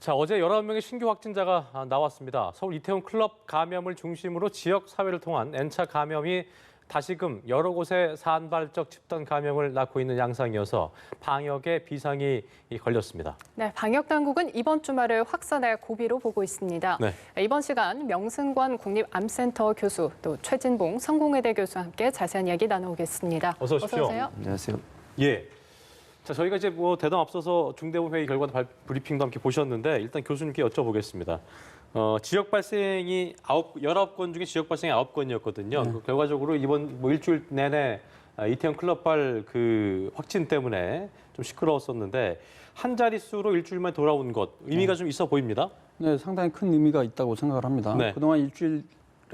자, 어제 19명의 신규 확진자가 나왔습니다. 서울 이태원 클럽 감염을 중심으로 지역 사회를 통한 N차 감염이 다시금 여러 곳에 산발적 집단 감염을 낳고 있는 양상이어서 방역에 비상이 걸렸습니다. 네, 방역 당국은 이번 주말을 확산할 고비로 보고 있습니다. 네. 이번 시간 명승관 국립암센터 교수 또 최진봉 성공회대 교수와 함께 자세한 이야기 나눠보겠습니다. 어서 오십시오. 어서 오세요. 안녕하세요. 예. 자, 저희가 이제 대담 앞서서 중대본 회의 결과도 브리핑도 함께 보셨는데 일단 교수님께 여쭤보겠습니다. 지역 발생이 19건 중에 지역 발생이 9건이었거든요. 결과적으로 이번 일주일 내내 이태원 클럽발 그 확진 때문에 좀 시끄러웠었는데 한 자릿수로 일주일 만에 돌아온 것 의미가 좀 있어 보입니다. 네, 상당히 큰 의미가 있다고 생각을 합니다. 네. 그동안 일주일에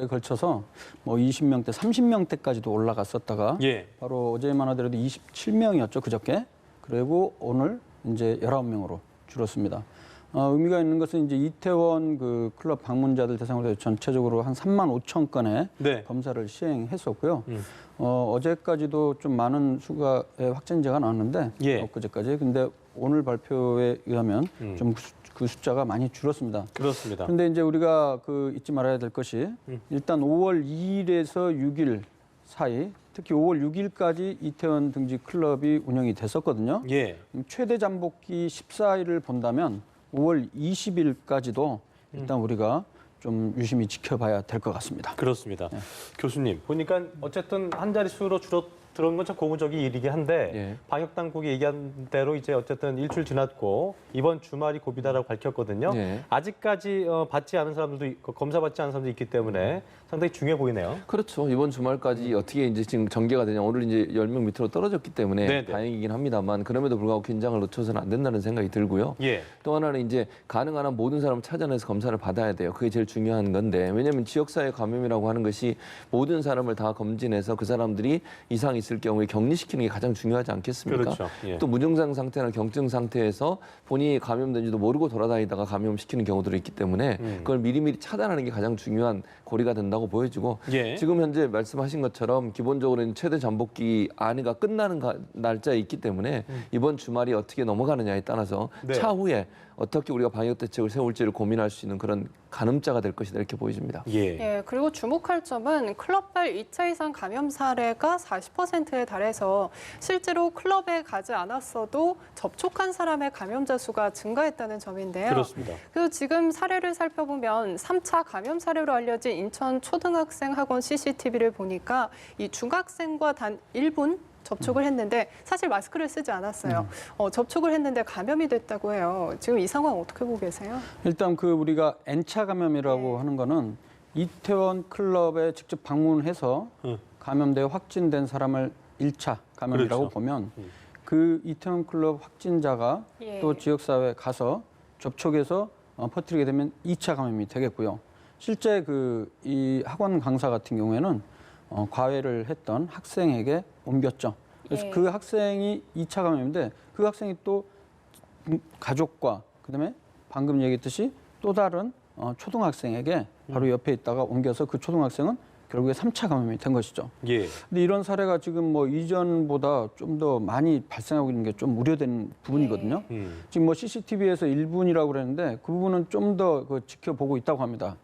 걸쳐서 뭐 20명대, 30명대까지도 올라갔었다가 바로 어제만 하더라도 27명이었죠, 그저께. 그리고 오늘 이제 19명으로 줄었습니다. 의미가 있는 것은 이제 이태원 그 클럽 방문자들 대상으로 전체적으로 한 3만 5천 건의 검사를 시행했었고요. 어제까지도 좀 많은 수가의 확진자가 나왔는데 엊그제까지. 근데 오늘 발표에 의하면 좀 그 숫자가 많이 줄었습니다. 그렇습니다. 그런데 이제 우리가 그 잊지 말아야 될 것이 일단 5월 2일에서 6일 사이, 특히 5월 6일까지 이태원 등지 클럽이 운영이 됐었거든요. 최대 잠복기 14일을 본다면 5월 20일까지도 일단 우리가 좀 유심히 지켜봐야 될 것 같습니다. 그렇습니다. 교수님, 보니까 어쨌든 한 자릿수로 줄어든 건 참 고무적인 일이긴 한데 방역 당국이 얘기한 대로 이제 어쨌든 일주일 지났고 이번 주말이 고비다라고 밝혔거든요. 아직까지 받지 않은 사람들도 검사 받지 않은 사람도 있기 때문에 상당히 중요해 보이네요. 그렇죠. 이번 주말까지 어떻게 이제 지금 전개가 되냐. 오늘 이제 10명 밑으로 떨어졌기 때문에 다행이긴 합니다만 그럼에도 불구하고 긴장을 늦춰서는 안 된다는 생각이 들고요. 또 하나는 이제 가능한 한 모든 사람 찾아내서 검사를 받아야 돼요. 그게 제일 중요한 건데 왜냐하면 지역사회 감염이라고 하는 것이 모든 사람을 다 검진해서 그 사람들이 이상이 있을 경우에 격리시키는 게 가장 중요하지 않겠습니까? 그렇죠. 또 무증상 상태나 경증 상태에서 본인이 감염된지도 모르고 돌아다니다가 감염시키는 경우들이 있기 때문에 그걸 미리미리 차단하는 게 가장 중요한 고리가 된다고 보여지고 지금 현재 말씀하신 것처럼 기본적으로는 최대 잠복기 안에가 끝나는 날짜에 있기 때문에 이번 주말이 어떻게 넘어가느냐에 따라서 차후에 어떻게 우리가 방역 대책을 세울지를 고민할 수 있는 그런 가늠자가 될 것이다 이렇게 보여집니다. 그리고 주목할 점은 클럽발 2차 이상 감염 사례가 40%에 달해서 실제로 클럽에 가지 않았어도 접촉한 사람의 감염자 수가 증가했다는 점인데요. 그렇습니다. 그리고 지금 사례를 살펴보면 3차 감염 사례로 알려진 인천 초등학생 학원 CCTV를 보니까 이 중학생과 단 1분 접촉을 했는데 사실 마스크를 쓰지 않았어요. 접촉을 했는데 감염이 됐다고 해요. 지금 이 상황 어떻게 보고 계세요? 일단 그 우리가 N차 감염이라고 하는 거는 이태원 클럽에 직접 방문해서 감염돼 확진된 사람을 1차 감염이라고 보면 그 이태원 클럽 확진자가 또 지역사회에 가서 접촉해서 퍼뜨리게 되면 2차 감염이 되겠고요. 실제 이 학원 강사 같은 경우에는 과외를 했던 학생에게 옮겼죠. 그래서 그 학생이 2차 감염인데 그 학생이 또 가족과 그다음에 방금 얘기했듯이 또 다른 초등학생에게 바로 옆에 있다가 옮겨서 그 초등학생은 결국에 3차 감염이 된 것이죠. 근데 이런 사례가 지금 뭐 이전보다 좀 더 많이 발생하고 있는 게 좀 우려되는 부분이거든요. 지금 뭐 CCTV에서 1분이라고 그랬는데 그 부분은 좀 더 지켜보고 있다고 합니다.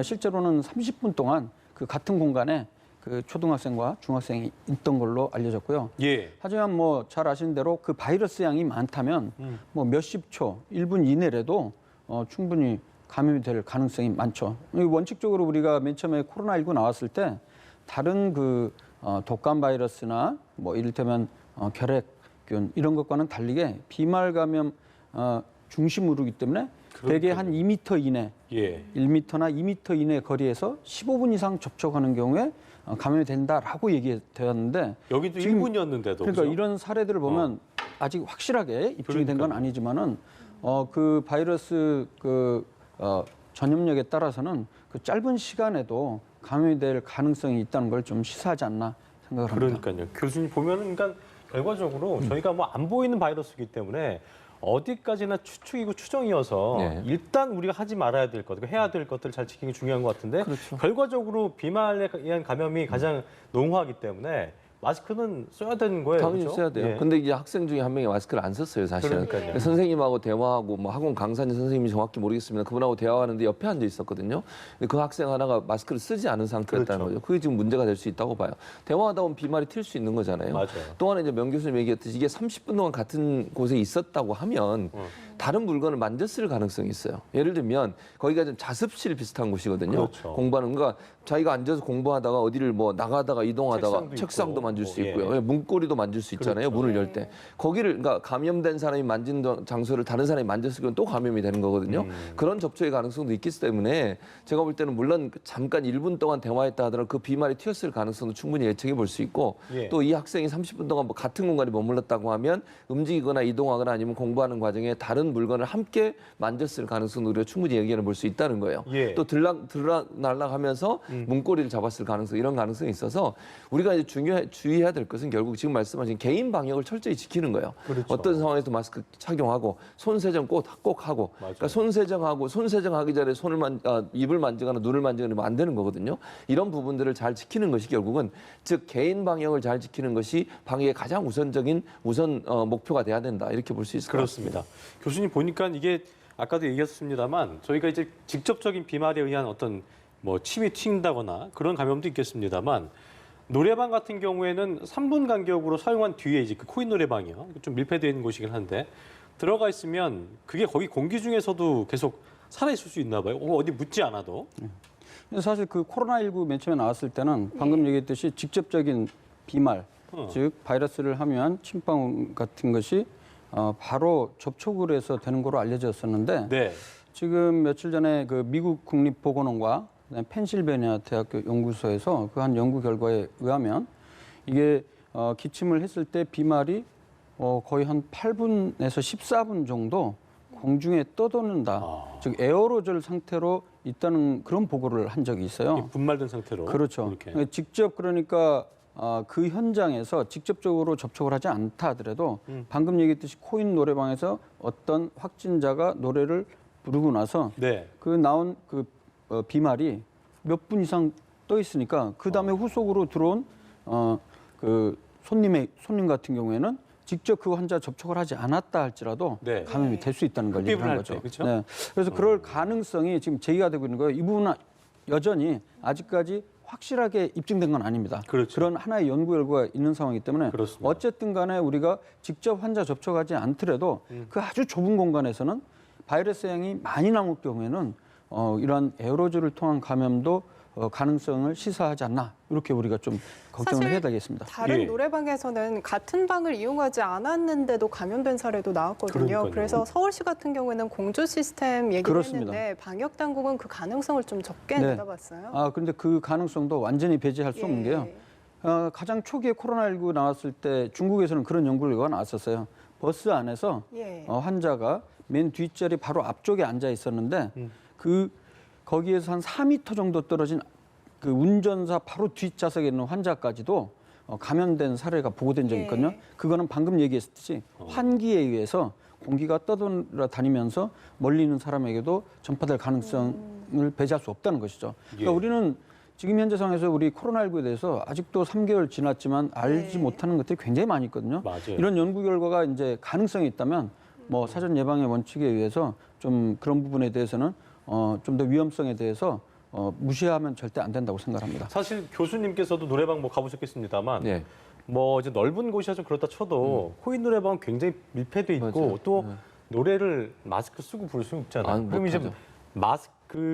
실제로는 30분 동안 그 같은 공간에 그 초등학생과 중학생이 있던 걸로 알려졌고요. 하지만 뭐 잘 아시는 대로 그 바이러스 양이 많다면 뭐 몇십 초, 1분 이내라도 충분히 감염이 될 가능성이 많죠. 원칙적으로 우리가 맨 처음에 코로나19 나왔을 때 다른 그 독감 바이러스나 뭐 이를테면 결핵균 이런 것과는 달리게 비말 감염 중심으로이기 때문에 대개 한 2m 이내, 1m나 2m 이내 거리에서 15분 이상 접촉하는 경우에 감염이 된다라고 얘기되었는데 여기도 1분이었는데도 그러니까 그렇죠? 이런 사례들을 보면 아직 확실하게 입증이 된 건 아니지만은 그 바이러스 전염력에 따라서는 그 짧은 시간에도 감염이 될 가능성이 있다는 걸 좀 시사하지 않나 생각을 합니다. 그러니까요. 교수님 보면은 그러니까 결과적으로 저희가 뭐 안 보이는 바이러스이기 때문에 어디까지나 추측이고 추정이어서 일단 우리가 하지 말아야 될 것, 해야 될 것들을 잘 지키는 게 중요한 것 같은데 결과적으로 비말에 의한 감염이 가장 농후하기 때문에 마스크는 써야 되는 거예요. 당연히 그렇죠? 써야 돼요. 예. 근데 이제 학생 중에 한 명이 마스크를 안 썼어요, 사실은. 그러니까요. 선생님하고 대화하고 뭐 학원 강사님 선생님이 정확히 모르겠습니다. 그분하고 대화하는데 옆에 앉아 있었거든요. 근데 그 학생 하나가 마스크를 쓰지 않은 상태였다는 그렇죠. 거죠. 그게 지금 문제가 될 수 있다고 봐요. 대화하다 보면 비말이 튈 수 있는 거잖아요. 맞아요. 또 하나 이제 명 교수님 얘기했듯이 이게 30분 동안 같은 곳에 있었다고 하면 다른 물건을 만졌을 가능성이 있어요. 예를 들면 거기가 좀 자습실 비슷한 곳이거든요. 그렇죠. 공부하는 거가 자기가 앉아서 공부하다가 어디를 뭐 나가다가 이동하다가 책상도 있고, 만질 수 뭐, 있고요. 문고리도 만질 수 있잖아요. 그렇죠. 문을 열 때. 거기를 그러니까 감염된 사람이 만진 장소를 다른 사람이 만졌을 경우 또 감염이 되는 거거든요. 그런 접촉의 가능성도 있기 때문에 제가 볼 때는 물론 잠깐 1분 동안 대화했다 하더라도 그 비말이 튀었을 가능성도 충분히 예측해 볼 수 있고 예. 또 이 학생이 30분 동안 뭐 같은 공간에 머물렀다고 하면 움직이거나 이동하거나 아니면 공부하는 과정에 다른 물건을 함께 만졌을 가능성도 우리가 충분히 얘기해 볼 수 있다는 거예요. 예. 또 들락날락하면서 문고리를 잡았을 가능성 이런 가능성이 있어서 우리가 이제 주의해야 될 것은 결국 지금 말씀하신 개인 방역을 철저히 지키는 거예요. 그렇죠. 어떤 상황에서 마스크 착용하고 손 세정 꼭 하고 그러니까 손 세정하기 전에 입을 만지거나 눈을 만지거나 안 되는 거거든요. 이런 부분들을 잘 지키는 것이 결국은 즉 개인 방역을 잘 지키는 것이 방역의 가장 우선적인 목표가 돼야 된다 이렇게 볼 수 있을 것 같습니다. 그렇습니다. 교수님 보니까 이게 아까도 얘기했습니다만 저희가 이제 직접적인 비말에 의한 어떤 뭐 침이 튄다거나 그런 감염도 있겠습니다만 노래방 같은 경우에는 3분 간격으로 사용한 뒤에 이제 그 코인 노래방이요. 좀 밀폐되어 있는 곳이긴 한데 들어가 있으면 그게 거기 공기 중에서도 계속 살아 있을 수 있나 봐요. 어디 묻지 않아도. 사실 그 코로나19 맨 처음에 나왔을 때는 방금 얘기했듯이 직접적인 비말, 즉 바이러스를 하면 침방울 같은 것이 바로 접촉을 해서 되는 거로 알려졌었는데 네. 지금 며칠 전에 그 미국 국립보건원과 그다음에 펜실베니아 대학교 연구소에서 그 한 연구 결과에 의하면 이게 기침을 했을 때 비말이 거의 한 8분에서 14분 정도 공중에 떠도는다. 즉 에어로졸 상태로 있다는 그런 보고를 한 적이 있어요. 분말된 상태로. 그렇죠. 이렇게. 직접 그러니까 그 현장에서 직접적으로 접촉을 하지 않다 하더라도 방금 얘기했듯이 코인 노래방에서 어떤 확진자가 노래를 부르고 나서 네. 그 나온 그 비말이 몇 분 이상 떠 있으니까 그 다음에 후속으로 들어온 그 손님 같은 경우에는 직접 그 환자 접촉을 하지 않았다 할지라도 네. 감염이 될 수 있다는 걸 흡입을 얘기하는 할 거죠. 때, 그렇죠? 네. 그래서 그럴 가능성이 지금 제기가 되고 있는 거예요. 이 부분은 여전히 아직까지 확실하게 입증된 건 아닙니다. 그렇죠. 그런 하나의 연구 결과가 있는 상황이기 때문에 그렇습니다. 어쨌든 간에 우리가 직접 환자 접촉하지 않더라도 그 아주 좁은 공간에서는 바이러스 양이 많이 남을 경우에는 이러한 에어로졸을 통한 감염도 가능성을 시사하지 않나 이렇게 우리가 좀 걱정을 해야 되겠습니다. 다른 예. 노래방에서는 같은 방을 이용하지 않았는데도 감염된 사례도 나왔거든요. 그러니까요. 그래서 서울시 같은 경우에는 공조 시스템 얘기를 그렇습니다. 했는데 방역 당국은 그 가능성을 좀 적게 네. 내다봤어요. 그런데 그 가능성도 완전히 배제할 수 없는 예. 게요. 가장 초기에 코로나19 나왔을 때 중국에서는 그런 연구 결과가 나왔었어요. 버스 안에서 예. 환자가 맨 뒷자리 바로 앞쪽에 앉아 있었는데 거기에서 한 4m 정도 떨어진 그 운전사 바로 뒷좌석에 있는 환자까지도 감염된 사례가 보고된 적이 있거든요. 예. 그거는 방금 얘기했듯이 환기에 의해서 공기가 떠돌아다니면서 멀리 있는 사람에게도 전파될 가능성을 배제할 수 없다는 것이죠. 그러니까 예. 우리는 지금 현재 상황에서 우리 코로나19에 대해서 아직도 3개월 지났지만 알지 네. 못하는 것들이 굉장히 많이 있거든요. 맞아요. 이런 연구 결과가 이제 가능성이 있다면 뭐 사전 예방의 원칙에 의해서 좀 그런 부분에 대해서는 좀 더 위험성에 대해서 무시하면 절대 안 된다고 생각합니다. 사실 교수님께서도 노래방 뭐 가보셨겠습니다만 네. 뭐 이제 넓은 곳이야 좀 그렇다 쳐도 코인 노래방은 굉장히 밀폐돼 있고 맞아요. 또 네. 노래를 마스크 쓰고 부를 수 있잖아요. 그럼 이제 못하죠.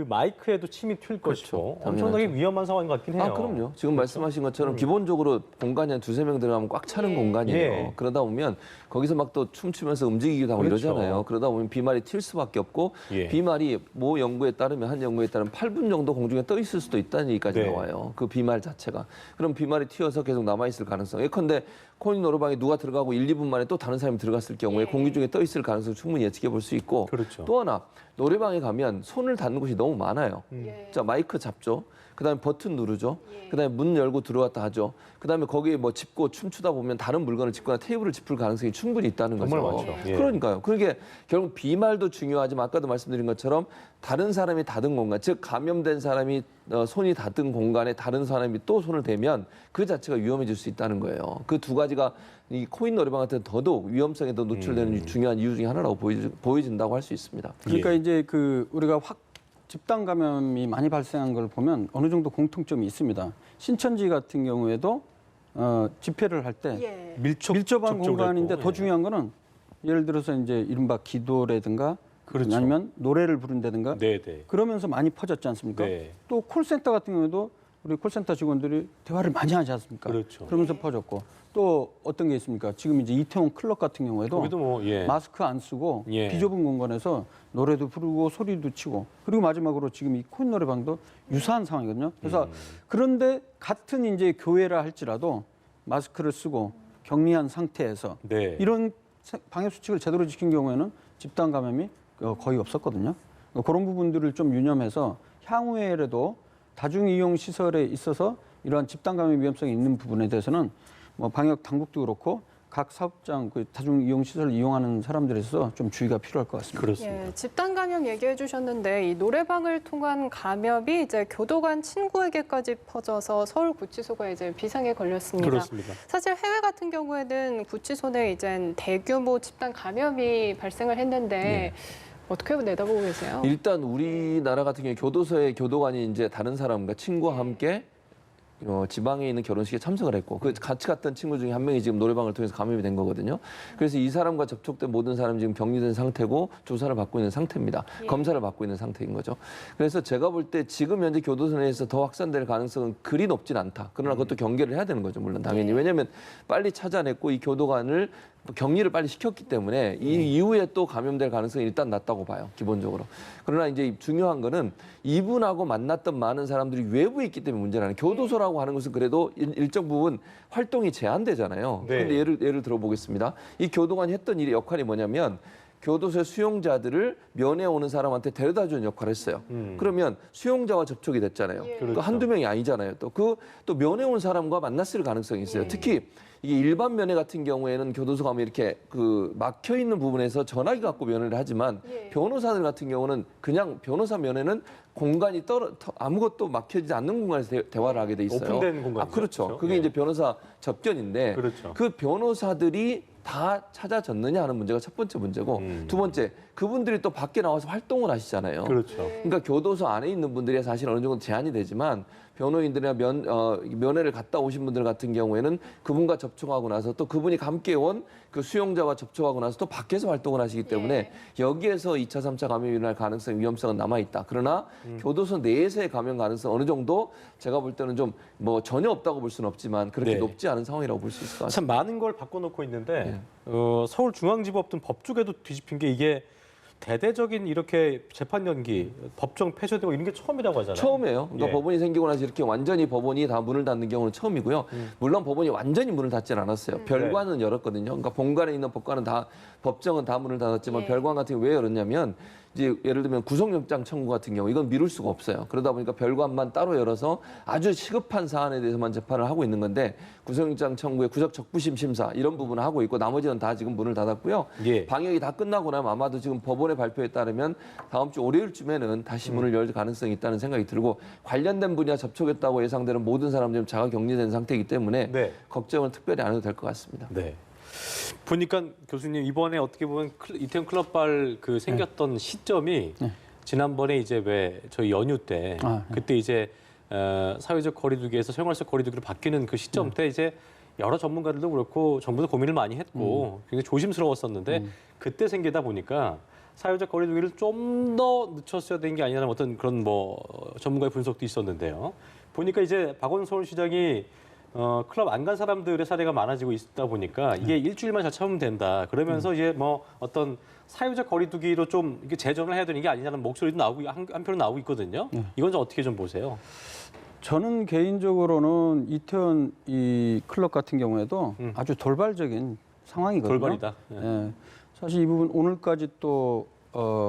마이크에도 침이 튈 것이고 그렇죠. 엄청나게 당연하죠. 위험한 상황인 것 같긴 해요. 그럼요. 지금 말씀하신 것처럼 기본적으로 공간이 한 2-3명 들어가면 꽉 차는 예. 공간이에요. 예. 그러다 보면 거기서 막 또 춤추면서 움직이기도 하고 그렇죠. 이러잖아요. 그러다 보면 비말이 튈 수밖에 없고 예. 비말이 모 연구에 따르면 한 연구에 따르면 8분 정도 공중에 떠 있을 수도 있다는 얘기까지 네. 나와요. 그 비말 자체가. 그럼 비말이 튀어서 계속 남아 있을 가능성. 예컨대 코인 노래방에 누가 들어가고 1-2분 만에 또 다른 사람이 들어갔을 경우에 공기 중에 떠 있을 가능성 충분히 예측해 볼 수 있고 그렇죠. 또 하나 노래방에 가면 손을 닿는 곳이 너무 많아요. 예. 자, 마이크 잡죠. 그다음에 버튼 누르죠. 그다음에 문 열고 들어왔다 하죠. 그다음에 거기에 뭐 짚고 춤추다 보면 다른 물건을 짚거나 테이블을 짚을 가능성이 충분히 있다는 거죠. 정말 많죠. 예. 그러니까요. 그게 결국 비말도 중요하지만 아까도 말씀드린 것처럼 다른 사람이 닿은 공간, 즉 감염된 사람이 손이 닿은 공간에 다른 사람이 또 손을 대면 그 자체가 위험해질 수 있다는 거예요. 그 두 가지가 이 코인 노래방 같은 더더욱 위험성에 더 노출되는 중요한 이유 중에 하나라고 보여진다고 할 수 있습니다. 그러니까 이제 그 우리가 집단 감염이 많이 발생한 걸 보면 어느 정도 공통점이 있습니다. 신천지 같은 경우에도 집회를 할 때 예. 밀접한 공간인데 했고. 더 중요한 거는 예를 들어서 이제 이른바 기도라든가 그렇죠. 아니면 노래를 부른다든가 네네. 그러면서 많이 퍼졌지 않습니까? 네. 또 콜센터 같은 경우에도 우리 콜센터 직원들이 대화를 많이 하지 않습니까? 그렇죠. 그러면서 퍼졌고 또 어떤 게 있습니까? 지금 이제 이태원 클럽 같은 경우에도 거기도 뭐 예. 마스크 안 쓰고 예. 비좁은 공간에서 노래도 부르고 소리도 치고 그리고 마지막으로 지금 이 코인 노래방도 유사한 상황이거든요. 그래서 그런데 같은 이제 교회라 할지라도 마스크를 쓰고 격리한 상태에서 네. 이런 방역 수칙을 제대로 지킨 경우에는 집단 감염이 거의 없었거든요. 그런 부분들을 좀 유념해서 향후에라도 다중 이용 시설에 있어서 이러한 집단 감염 위험성이 있는 부분에 대해서는 뭐 방역 당국도 그렇고 각 사업장 그 다중 이용 시설을 이용하는 사람들에 있어서 좀 주의가 필요할 것 같습니다. 그렇습니다. 예, 집단 감염 얘기해 주셨는데 이 노래방을 통한 감염이 이제 교도관 친구에게까지 퍼져서 서울 구치소가 이제 비상에 걸렸습니다. 그렇습니다. 사실 해외 같은 경우에는 구치소 내 이제 대규모 집단 감염이 발생을 했는데 어떻게 내다보고 계세요? 일단 우리나라 같은 경우에 교도소의 교도관이 이제 다른 사람과 친구와 함께 지방에 있는 결혼식에 참석을 했고 그 같이 갔던 친구 중에 한 명이 지금 노래방을 통해서 감염이 된 거거든요. 그래서 이 사람과 접촉된 모든 사람이 지금 격리된 상태고 조사를 받고 있는 상태입니다. 예. 검사를 받고 있는 상태인 거죠. 그래서 제가 볼 때 지금 현재 교도소 내에서 더 확산될 가능성은 그리 높진 않다. 그러나 그것도 경계를 해야 되는 거죠. 물론 당연히. 예. 왜냐하면 빨리 찾아냈고 이 교도관을 격리를 빨리 시켰기 때문에 이 이후에 또 감염될 가능성이 일단 낮다고 봐요. 기본적으로. 그러나 이제 중요한 거는 이분하고 만났던 많은 사람들이 외부에 있기 때문에 문제라는 교도소라고 하는 것은 그래도 일정 부분 활동이 제한되잖아요. 네. 그런데 예를 들어보겠습니다. 이 교도관이 했던 일의 역할이 뭐냐면 교도소의 수용자들을 면회 오는 사람한테 데려다 주는 역할을 했어요. 그러면 수용자와 접촉이 됐잖아요. 예. 또 그렇죠. 한두 명이 아니잖아요. 또 면회 온 사람과 만났을 가능성이 있어요. 예. 특히 이게 일반 면회 같은 경우에는 교도소 가면 이렇게 그 막혀 있는 부분에서 전화기 갖고 면회를 하지만 예. 변호사들 같은 경우는 그냥 변호사 면회는 공간이 아무것도 막혀지지 않는 공간에서 대화를 하게 돼 있어요. 오픈된 공간이죠. 아, 그렇죠. 그렇죠? 그게 예. 이제 변호사 접견인데 그렇죠. 그 변호사들이 다 찾아졌느냐 하는 문제가 첫 번째 문제고 두 번째 그분들이 또 밖에 나와서 활동을 하시잖아요. 그렇죠. 그러니까 교도소 안에 있는 분들이 사실 어느 정도 제한이 되지만 변호인들이나 면회를 갔다 오신 분들 같은 경우에는 그분과 접촉하고 나서 또 그분이 함께 온 그 수용자와 접촉하고 나서 또 밖에서 활동을 하시기 때문에 여기에서 2차, 3차 감염이 일어날 가능성, 위험성은 남아있다. 그러나 교도소 내에서의 감염 가능성 어느 정도 제가 볼 때는 좀 뭐 전혀 없다고 볼 수는 없지만 그렇게 네. 높지 않은 상황이라고 볼 수 있을 것 같습니다. 참 많은 걸 바꿔놓고 있는데 네. 서울중앙지법 등 법조계도 뒤집힌 게 이게 대대적인 이렇게 재판 연기, 법정 폐쇄되고 이런 게 처음이라고 하잖아요. 처음이에요. 그러니까 예. 법원이 생기고 나서 이렇게 완전히 법원이 다 문을 닫는 경우는 처음이고요. 물론 법원이 완전히 문을 닫지는 않았어요. 별관은 열었거든요. 그러니까 본관에 있는 법관은 다 법정은 다 문을 닫았지만 예. 별관 같은 경우 왜 열었냐면 이제 예를 들면 구속영장 청구 같은 경우 이건 미룰 수가 없어요. 그러다 보니까 별관만 따로 열어서 아주 시급한 사안에 대해서만 재판을 하고 있는 건데 구속영장 청구의 구속 적부심 심사 이런 부분을 하고 있고 나머지는 다 지금 문을 닫았고요. 예. 방역이 다 끝나고 나면 아마도 지금 법원의 발표에 따르면 다음 주 월요일쯤에는 다시 문을 열 가능성이 있다는 생각이 들고 관련된 분야 접촉했다고 예상되는 모든 사람들이 자가 격리된 상태이기 때문에 네. 걱정은 특별히 안 해도 될 것 같습니다. 네. 보니까 교수님 이번에 어떻게 보면 이태원 클럽발 그 생겼던 시점이 지난번에 이제 왜 저희 연휴 때 그때 이제 사회적 거리두기에서 생활적 거리두기로 바뀌는 그 시점 때 이제 여러 전문가들도 그렇고 정부도 고민을 많이 했고 굉장히 조심스러웠었는데 그때 생기다 보니까 사회적 거리두기를 좀 더 늦췄어야 되는 게 아니냐는 어떤 그런 뭐 전문가의 분석도 있었는데요. 보니까 이제 박원순 서울시장이 클럽 안 간 사람들의 사례가 많아지고 있다 보니까 이게 일주일만 잘 참으면 된다. 그러면서 이제 뭐 어떤 사회적 거리두기로 좀 이게 재정을 해야 되는 게 아니냐는 목소리도 나오고 한편으로 나오고 있거든요. 이건 좀 어떻게 좀 보세요? 저는 개인적으로는 이태원 이 클럽 같은 경우에도 아주 돌발적인 상황이거든요. 돌발이다. 예. 사실 이 부분 오늘까지 또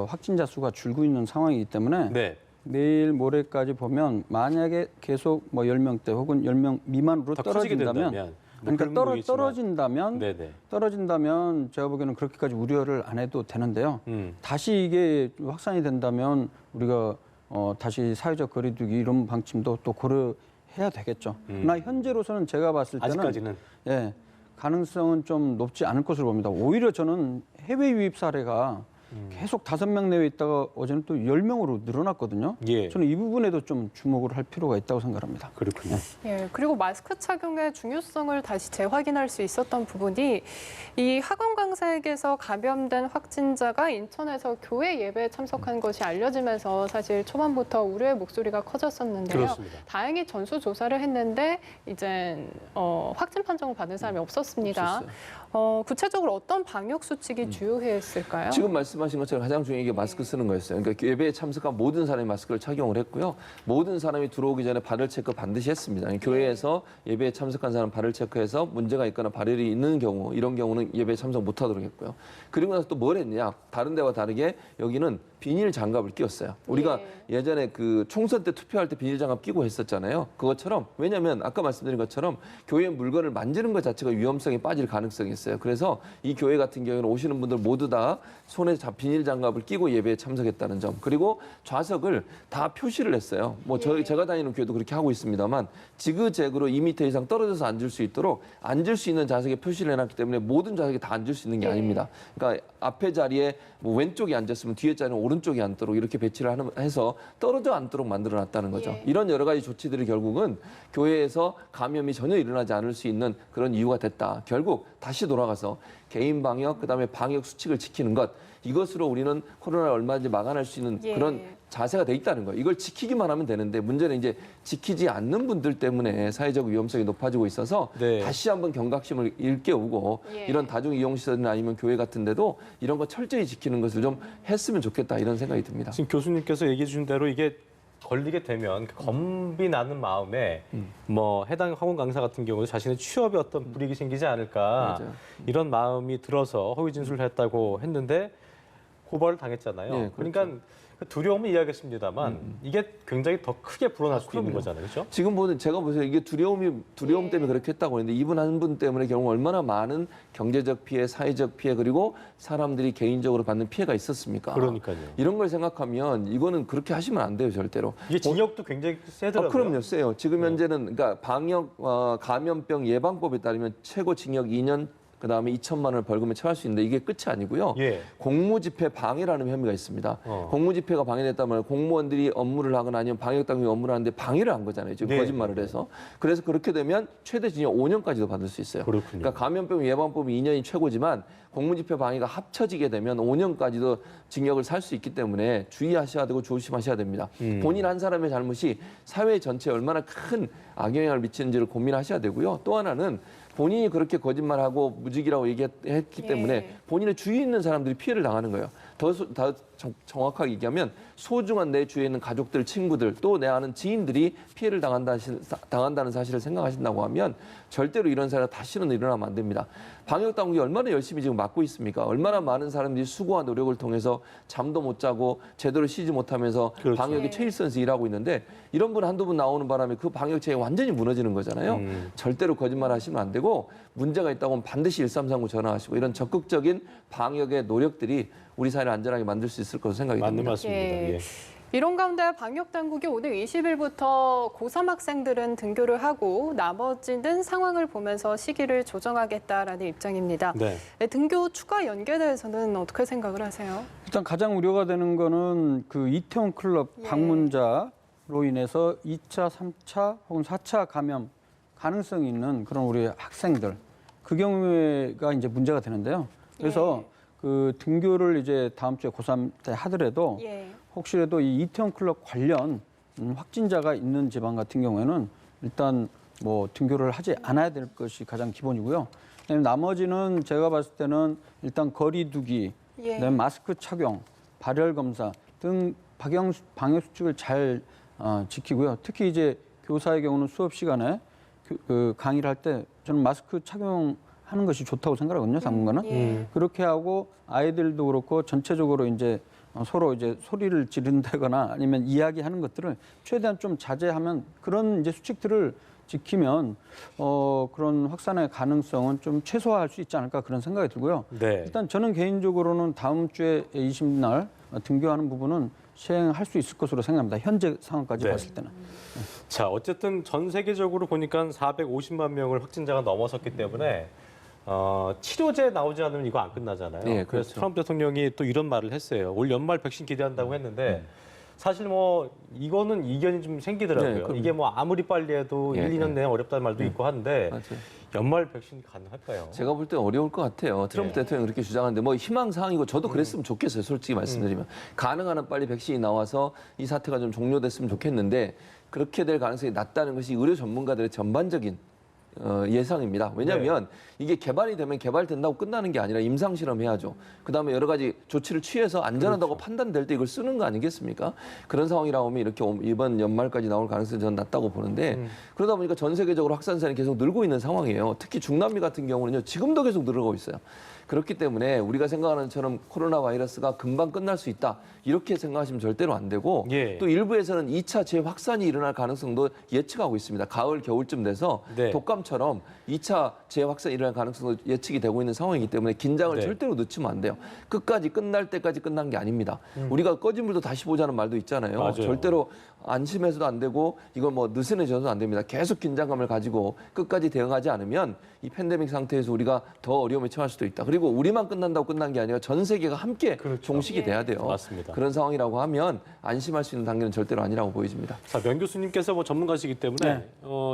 확진자 수가 줄고 있는 상황이기 때문에 네. 내일 모레까지 보면 만약에 계속 뭐 10명대 혹은 10명 미만으로 더 커지게 떨어진다면 된다면 그러니까 떨어진다면 네네. 떨어진다면 제가 보기에는 그렇게까지 우려를 안 해도 되는데요. 다시 이게 확산이 된다면 우리가 다시 사회적 거리두기 이런 방침도 또 고려해야 되겠죠. 그러나 현재로서는 제가 봤을 때는 아직까지는 예, 가능성은 좀 높지 않을 것으로 봅니다. 오히려 저는 해외 유입 사례가 계속 5명 내외 있다가 어제는 또 10명으로 늘어났거든요. 예. 저는 이 부분에도 좀 주목을 할 필요가 있다고 생각합니다. 그렇군요. 예, 그리고 마스크 착용의 중요성을 다시 재확인할 수 있었던 부분이 이 학원 강사에게서 감염된 확진자가 인천에서 교회 예배에 참석한 것이 알려지면서 사실 초반부터 우려의 목소리가 커졌었는데요. 그렇습니다. 다행히 전수 조사를 했는데 이제 확진 판정을 받은 사람이 없었습니다. 구체적으로 어떤 방역 수칙이 주요했을까요? 지금 말씀하신 것처럼 가장 중요한 게 마스크 쓰는 거였어요. 그러니까 예배에 참석한 모든 사람이 마스크를 착용을 했고요. 모든 사람이 들어오기 전에 발열 체크 반드시 했습니다. 교회에서 예배에 참석한 사람 발열 체크해서 문제가 있거나 발열이 있는 경우, 이런 경우는 예배에 참석 못하도록 했고요. 그리고 나서 또 뭘 했냐? 다른 데와 다르게 여기는 비닐 장갑을 끼웠어요. 우리가 예전에 그 총선 때 투표할 때 비닐 장갑 끼고 했었잖아요. 그것처럼, 왜냐하면 아까 말씀드린 것처럼 교회 물건을 만지는 것 자체가 위험성이 빠질 가능성이 있어요. 그래서 이 교회 같은 경우에는 오시는 분들 모두 다 손에 비닐 장갑을 끼고 예배에 참석했다는 점. 그리고 좌석을 다 표시를 했어요. 뭐 제가 다니는 교회도 그렇게 하고 있습니다만 지그재그로 2m 이상 떨어져서 앉을 수 있도록 앉을 수 있는 좌석에 표시를 해놨기 때문에 모든 좌석에 다 앉을 수 있는 게 아닙니다. 그러니까 앞에 자리에 뭐 왼쪽에 앉았으면 뒤에 자리는 오른쪽에 앉도록 이렇게 배치를 해서 떨어져 앉도록 만들어놨다는 거죠. 이런 여러 가지 조치들이 결국은 교회에서 감염이 전혀 일어나지 않을 수 있는 그런 이유가 됐다. 결국 다시 돌아가서 개인 방역, 그다음에 방역 수칙을 지키는 것, 이것으로 우리는 코로나를 얼마든지 막아낼 수 있는 그런 자세가 돼 있다는 거예요. 이걸 지키기만 하면 되는데 문제는 이제 지키지 않는 분들 때문에 사회적 위험성이 높아지고 있어서 다시 한번 경각심을 일깨우고 이런 다중이용시설이나 아니면 교회 같은 데도 이런 거 철저히 지키는 것을 좀 했으면 좋겠다, 이런 생각이 듭니다. 지금 교수님께서 얘기해 주신 대로 이게 걸리게 되면 겁이 나는 마음에 뭐 해당 학원 강사 같은 경우는 자신의 취업에 어떤 불이익이 생기지 않을까 맞아요. 이런 마음이 들어서 허위 진술을 했다고 했는데 고발을 당했잖아요. 네, 그러니까 그 두려움은 이해하겠습니다만 이게 굉장히 더 크게 불어날 수도 있는 거잖아요. 그렇죠? 지금 보는 제가 보세요. 이게 두려움 때문에 그렇게 했다고 했는데 이분 한 분 때문에 결국 얼마나 많은 경제적 피해, 사회적 피해, 그리고 사람들이 개인적으로 받는 피해가 있었습니까? 그러니까요. 이런 걸 생각하면 이거는 그렇게 하시면 안 돼요, 절대로. 이게 징역도 굉장히 세더라고요. 그럼요, 세요. 지금 현재는 그러니까 방역 감염병 예방법에 따르면 최고 징역 2년, 그다음에 2천만 원을 벌금에 처할 수 있는데 이게 끝이 아니고요. 공무집행 방해라는 혐의가 있습니다. 공무집행가 방해됐다면 공무원들이 업무를 하거나 아니면 방역당국이 업무를 하는데 방해를 한 거잖아요. 지금 거짓말을 해서. 그래서 그렇게 되면 최대 징역 5년까지도 받을 수 있어요. 그렇군요. 그러니까 감염병 예방법이 2년이 최고지만 공무집행 방해가 합쳐지게 되면 5년까지도 징역을 살 수 있기 때문에 주의하셔야 되고 조심하셔야 됩니다. 본인 한 사람의 잘못이 사회 전체에 얼마나 큰 악영향을 미치는지를 고민하셔야 되고요. 또 하나는 본인이 그렇게 거짓말하고 무직이라고 얘기했기 때문에 본인의 주위에 있는 사람들이 피해를 당하는 거예요. 더 정확하게 얘기하면 소중한 내 주위에 있는 가족들, 친구들, 또 내 아는 지인들이 피해를 당한다는 사실을 생각하신다고 하면 절대로 이런 사례가 다시는 일어나면 안 됩니다. 방역당국이 얼마나 열심히 지금 막고 있습니까? 얼마나 많은 사람들이 수고와 노력을 통해서 잠도 못 자고 제대로 쉬지 못하면서 방역에 최일선에서 일하고 있는데 이런 분 한두 분 나오는 바람에 그 방역체계가 완전히 무너지는 거잖아요. 절대로 거짓말 하시면 안 되고 문제가 있다고 하면 반드시 1339 전화하시고 이런 적극적인 방역의 노력들이 우리 사회를 안전하게 만들 수 있을 것으로 생각이 맞는 듭니다. 말씀입니다. 이런 가운데 방역당국이 오늘 20일부터 고3 학생들은 등교를 하고 나머지는 상황을 보면서 시기를 조정하겠다라는 입장입니다. 등교 추가 연계에 대해서는 어떻게 생각을 하세요? 일단 가장 우려가 되는 거는 그 이태원 클럽 방문자로 인해서 2차, 3차 혹은 4차 감염 가능성이 있는 그런 우리 학생들, 그 경우가 이제 문제가 되는데요. 그래서 그 등교를 이제 다음 주에 고3 때 하더라도 혹시라도 이 이태원 클럽 관련 확진자가 있는 지방 같은 경우에는 일단 뭐 등교를 하지 않아야 될 것이 가장 기본이고요. 나머지는 제가 봤을 때는 일단 거리두기, 마스크 착용, 발열 검사 등 방역 수칙을 잘 지키고요. 특히 이제 교사의 경우는 수업 시간에 그 강의를 할 때 저는 마스크 착용하는 것이 좋다고 생각하거든요. 당분간은 그렇게 하고 아이들도 그렇고 전체적으로 이제 서로 이제 소리를 지른다거나 아니면 이야기하는 것들을 최대한 좀 자제하면 그런 이제 수칙들을 지키면 그런 확산의 가능성은 좀 최소화할 수 있지 않을까 그런 생각이 들고요. 일단 저는 개인적으로는 다음 주에 20날 등교하는 부분은 시행할 수 있을 것으로 생각합니다. 현재 상황까지 네. 봤을 때는. 자, 어쨌든 전 세계적으로 보니까 450만 명을 확진자가 넘어섰기 때문에 치료제 나오지 않으면 이거 안 끝나잖아요. 네, 그래서 그렇죠. 트럼프 대통령이 또 이런 말을 했어요. 올 연말 백신 기대한다고 했는데 사실 뭐 이거는 이견이 좀 생기더라고요. 네, 그럼- 이게 뭐 아무리 빨리 해도 예, 1, 2년 예. 내에 어렵다는 말도 있고 한데 맞아요. 연말 백신 가능할까요? 제가 볼 때 어려울 것 같아요. 트럼프 네. 대통령이 그렇게 주장하는데 뭐 희망사항이고 저도 그랬으면 좋겠어요. 솔직히 말씀드리면. 가능한 한 빨리 백신이 나와서 이 사태가 좀 종료됐으면 좋겠는데 그렇게 될 가능성이 낮다는 것이 의료 전문가들의 전반적인 예상입니다. 왜냐하면 이게 개발이 되면 개발된다고 끝나는 게 아니라 임상실험 해야죠. 그다음에 여러 가지 조치를 취해서 안전하다고 판단될 때 이걸 쓰는 거 아니겠습니까? 그런 상황이라고 하면 이렇게 이번 연말까지 나올 가능성이 저는 낮다고 보는데 그러다 보니까 전 세계적으로 확산세는 계속 늘고 있는 상황이에요. 특히 중남미 같은 경우는요. 지금도 계속 늘어가고 있어요. 그렇기 때문에 우리가 생각하는 것처럼 코로나 바이러스가 금방 끝날 수 있다. 이렇게 생각하시면 절대로 안 되고 예. 또 일부에서는 2차 재확산이 일어날 가능성도 예측하고 있습니다. 가을, 겨울쯤 돼서 네. 독감처럼 2차 재확산이 일어날 가능성도 예측이 되고 있는 상황이기 때문에 긴장을 네. 절대로 늦추면 안 돼요. 끝까지 끝날 때까지 끝난 게 아닙니다. 우리가 꺼진 물도 다시 보자는 말도 있잖아요. 맞아요. 절대로 안심해서도 안 되고 이걸 뭐 느슨해져도 안 됩니다. 계속 긴장감을 가지고 끝까지 대응하지 않으면 이 팬데믹 상태에서 우리가 더 어려움에 처할 수도 있다. 그리고 우리만 끝난다고 끝난 게 아니라 전 세계가 함께 그렇죠. 종식이 돼야 돼요. 맞습니다. 그런 상황이라고 하면 안심할 수 있는 단계는 절대로 아니라고 보여집니다. 자, 명 교수님께서 뭐 전문가시기 때문에 네.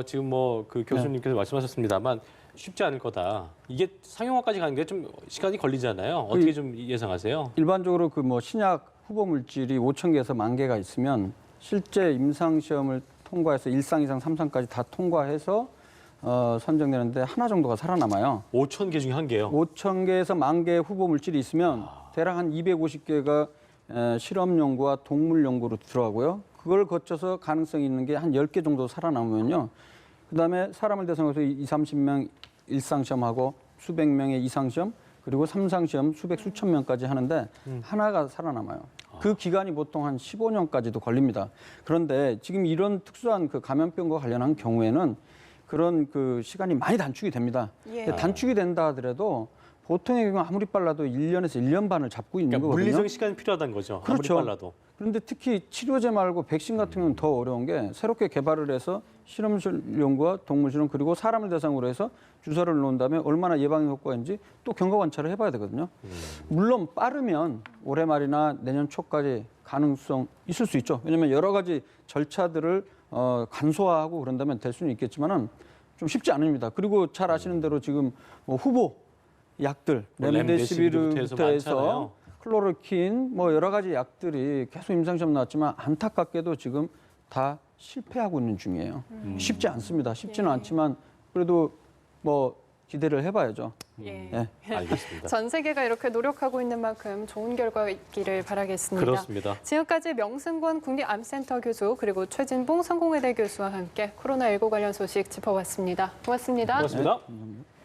지금 뭐 그 교수님께서 말씀하셨습니다만 쉽지 않을 거다. 이게 상용화까지 가는 게 좀 시간이 걸리잖아요. 어떻게 좀 예상하세요? 일반적으로 그 뭐 신약 후보 물질이 5천 개에서 10,000개가 있으면 실제 임상 시험을 통과해서 1상, 2상, 3상까지 다 통과해서 선정되는데 하나 정도가 살아남아요. 5천 개 중에 한 개요. 5,000개에서 10,000개 후보 물질이 있으면 대략 한 250개가 실험 연구와 동물 연구로 들어가고요. 그걸 거쳐서 가능성이 있는 게 한 10개 정도 살아남으면요. 그다음에 사람을 대상으로 해서 20, 30명 1상 시험하고 수백 명의 2상 시험 그리고 3상 시험 수백 수천 명까지 하는데 하나가 살아남아요. 그 기간이 보통 한 15년까지도 걸립니다. 그런데 지금 이런 특수한 그 감염병과 관련한 경우에는 그런 그 시간이 많이 단축이 됩니다. 예. 근데 단축이 된다 하더라도 보통의 경우 아무리 빨라도 1년에서 1년 반을 잡고 있는 그러니까 거거든요. 물리적인 시간이 필요하다는 거죠. 그렇죠. 아무리 빨라도. 그런데 특히 치료제 말고 백신 같은 경우는 더 어려운 게 새롭게 개발을 해서 실험실 연구와 동물 실험 그리고 사람을 대상으로 해서 주사를 놓은 다음에 얼마나 예방 효과인지 또 경과 관찰을 해봐야 되거든요. 물론 빠르면 올해 말이나 내년 초까지 가능성 있을 수 있죠. 왜냐하면 여러 가지 절차들을 간소화하고 그런다면 될 수는 있겠지만은 좀 쉽지 않습니다. 그리고 잘 아시는 대로 지금 뭐 후보 약들 뭐 렘데시비르부터 해서 많잖아요. 클로로킨 뭐 여러 가지 약들이 계속 임상시험 나왔지만 안타깝게도 지금 다 실패하고 있는 중이에요. 쉽지 않습니다. 쉽지는 예. 않지만 그래도 뭐 기대를 해봐야죠. 예. 네. 알겠습니다. 전 세계가 이렇게 노력하고 있는 만큼 좋은 결과가 있기를 바라겠습니다. 그렇습니다. 지금까지 명승권 국립암센터 교수 그리고 최진봉 성공회대 교수와 함께 코로나19 관련 소식 짚어봤습니다. 고맙습니다. 고맙습니다. 감사합니다.